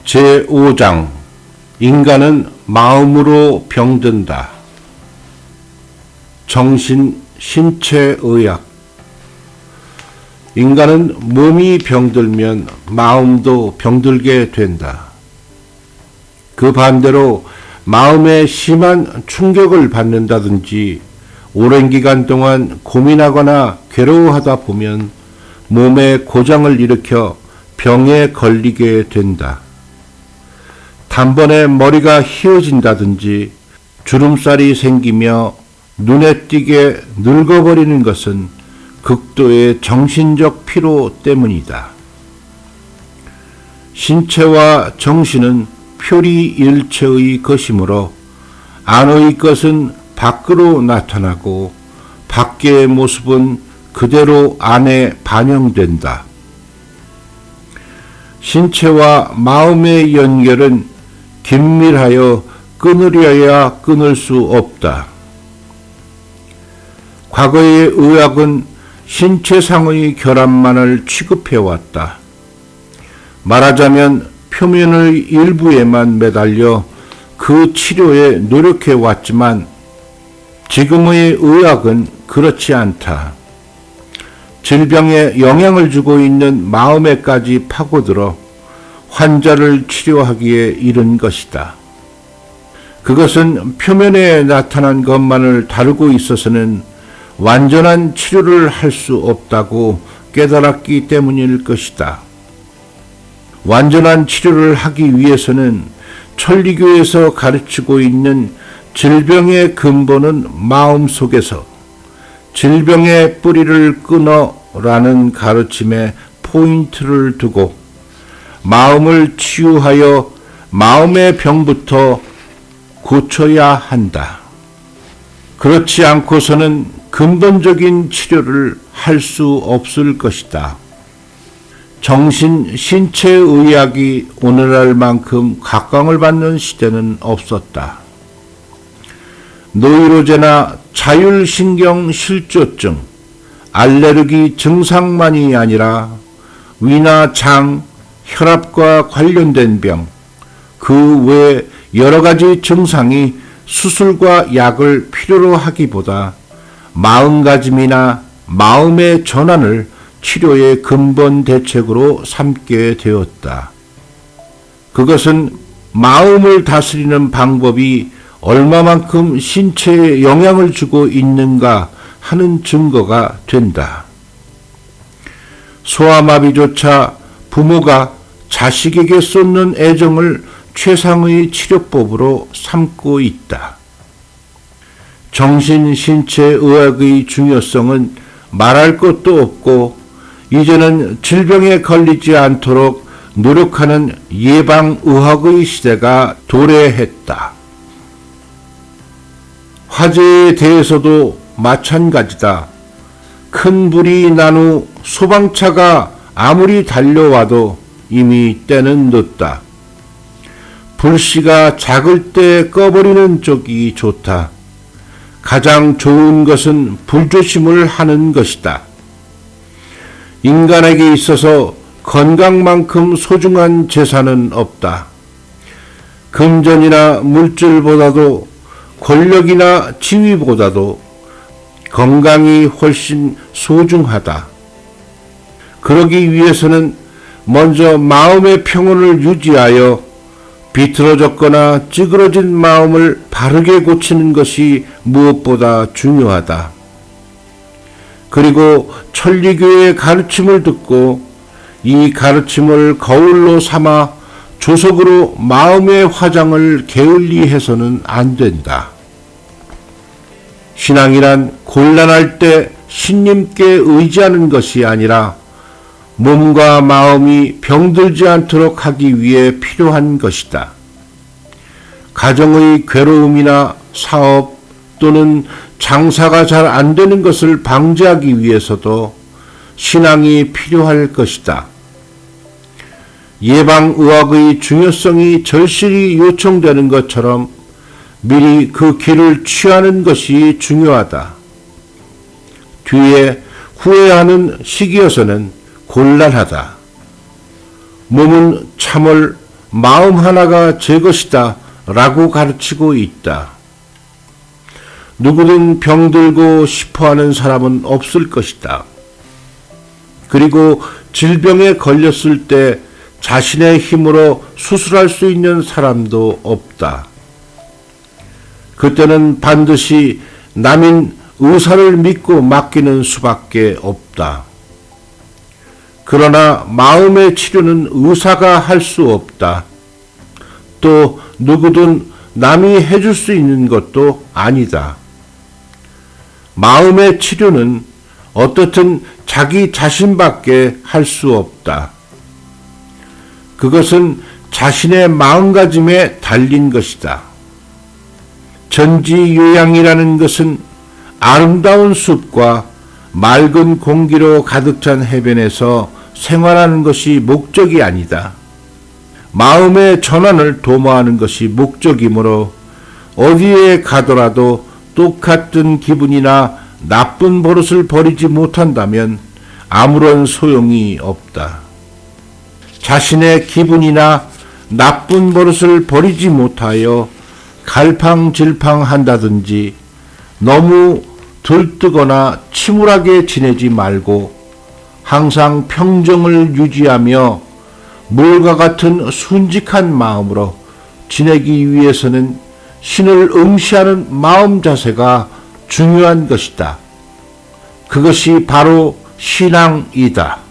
제5장 인간은 마음으로 병든다. 정신, 신체, 의학. 인간은 몸이 병들면 마음도 병들게 된다. 그 반대로 마음에 심한 충격을 받는다든지 오랜 기간 동안 고민하거나 괴로워하다 보면 몸에 고장을 일으켜 병에 걸리게 된다. 단번에 머리가 휘어진다든지 주름살이 생기며 눈에 띄게 늙어버리는 것은 극도의 정신적 피로 때문이다. 신체와 정신은 표리일체의 것이므로 안의 것은 밖으로 나타나고 밖의 모습은 그대로 안에 반영된다. 신체와 마음의 연결은 긴밀하여 끊으려야 끊을 수 없다. 과거의 의학은 신체상의 결함만을 취급해왔다. 말하자면 표면의 일부에만 매달려 그 치료에 노력해왔지만 지금의 의학은 그렇지 않다. 질병에 영향을 주고 있는 마음에까지 파고들어 환자를 치료하기에 이른 것이다. 그것은 표면에 나타난 것만을 다루고 있어서는 완전한 치료를 할 수 없다고 깨달았기 때문일 것이다. 완전한 치료를 하기 위해서는 천리교에서 가르치고 있는 질병의 근본은 마음 속에서 질병의 뿌리를 끊어라는 가르침에 포인트를 두고 마음을 치유하여 마음의 병부터 고쳐야 한다. 그렇지 않고서는 근본적인 치료를 할 수 없을 것이다. 정신, 신체의학이 오늘날만큼 각광을 받는 시대는 없었다. 노이로제나 자율신경실조증, 알레르기 증상만이 아니라 위나 장, 혈압과 관련된 병, 그 외 여러 가지 증상이 수술과 약을 필요로 하기보다 마음가짐이나 마음의 전환을 치료의 근본 대책으로 삼게 되었다. 그것은 마음을 다스리는 방법이 얼마만큼 신체에 영향을 주고 있는가 하는 증거가 된다. 소아마비조차 부모가 자식에게 쏟는 애정을 최상의 치료법으로 삼고 있다. 정신, 신체, 의학의 중요성은 말할 것도 없고 이제는 질병에 걸리지 않도록 노력하는 예방의학의 시대가 도래했다. 화재에 대해서도 마찬가지다. 큰 불이 난 후 소방차가 아무리 달려와도 이미 때는 늦다. 불씨가 작을 때 꺼버리는 쪽이 좋다. 가장 좋은 것은 불조심을 하는 것이다. 인간에게 있어서 건강만큼 소중한 재산은 없다. 금전이나 물질보다도 권력이나 지위보다도 건강이 훨씬 소중하다. 그러기 위해서는 먼저 마음의 평온을 유지하여 비틀어졌거나 찌그러진 마음을 바르게 고치는 것이 무엇보다 중요하다. 그리고 천리교의 가르침을 듣고 이 가르침을 거울로 삼아 조석으로 마음의 화장을 게을리해서는 안 된다. 신앙이란 곤란할 때 신님께 의지하는 것이 아니라 몸과 마음이 병들지 않도록 하기 위해 필요한 것이다. 가정의 괴로움이나 사업 또는 장사가 잘 안 되는 것을 방지하기 위해서도 신앙이 필요할 것이다. 예방의학의 중요성이 절실히 요청되는 것처럼 미리 그 길을 취하는 것이 중요하다. 뒤에 후회하는 시기여서는 곤란하다. 몸은 참을 마음 하나가 제 것이다 라고 가르치고 있다. 누구든 병들고 싶어하는 사람은 없을 것이다. 그리고 질병에 걸렸을 때 자신의 힘으로 수술할 수 있는 사람도 없다. 그때는 반드시 남인 의사를 믿고 맡기는 수밖에 없다. 그러나 마음의 치료는 의사가 할 수 없다. 또 누구든 남이 해줄 수 있는 것도 아니다. 마음의 치료는 어떻든 자기 자신밖에 할 수 없다. 그것은 자신의 마음가짐에 달린 것이다. 전지요양이라는 것은 아름다운 숲과 맑은 공기로 가득 찬 해변에서 생활하는 것이 목적이 아니다. 마음의 전환을 도모하는 것이 목적이므로 어디에 가더라도 똑같은 기분이나 나쁜 버릇을 버리지 못한다면 아무런 소용이 없다. 자신의 기분이나 나쁜 버릇을 버리지 못하여 갈팡질팡한다든지 너무 들뜨거나 침울하게 지내지 말고 항상 평정을 유지하며 물과 같은 순직한 마음으로 지내기 위해서는 신을 응시하는 마음 자세가 중요한 것이다. 그것이 바로 신앙이다.